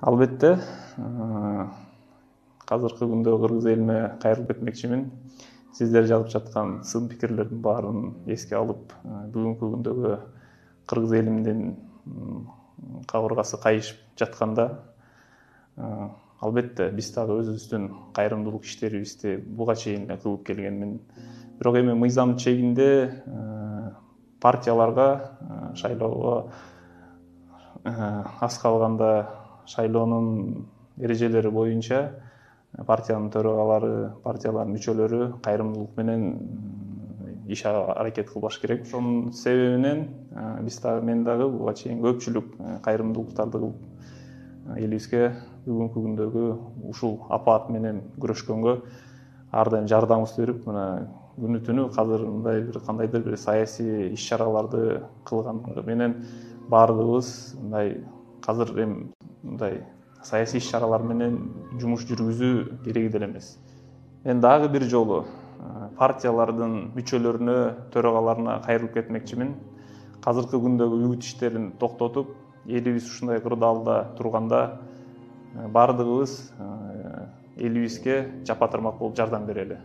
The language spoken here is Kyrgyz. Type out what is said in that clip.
Албетте, азыркы күндө кыргыз элине кайрылып кетмекчимин. Сиздер жазып жаткан сын пикирлердин баарын эске алып, бүгүнкү күндөгү кыргыз элимдин кабыргасы кайышып жатканда, албетте биз дагы өзүбүздүн кайрымдуулук иштерибизди буга чейин эле кылып келгенмин. Бирок эми мыйзам чегинде партияларга шайлоого аз калганда шайлоонун эрежелери боюнча партиянын төрагалары, партиялардын мүчөлөрү кайрымдуулук менен иш аракет кылбаш керек. Ошонун себебинен биз дагы мен дагы буга чейин көпчүлүк кайрымдуулуктарды кылып элибизге бүгүнкү күндөгү ушул апаат менен күрөшкөнгө ар дайым жардамыбызды берип, мына күнү түнү азыр мындай бир кандайдыр бир саясий иш чараларды кылганы менен баардыгыбыз мындай азыр эми мындай саясий иш чаралар менен жумуш жүргүзүү кереги деле эмес. Мен дагы бир жолу партиялардын мүчөлөрүнө, төрагаларына кайрылып кетмекчимин. Азыркы күндөгү үгүт иштерин токтотуп, элибиз ушундай кырдаалда турганда баардыгыбыз элибизге жапа тырмак болуп жардам берели.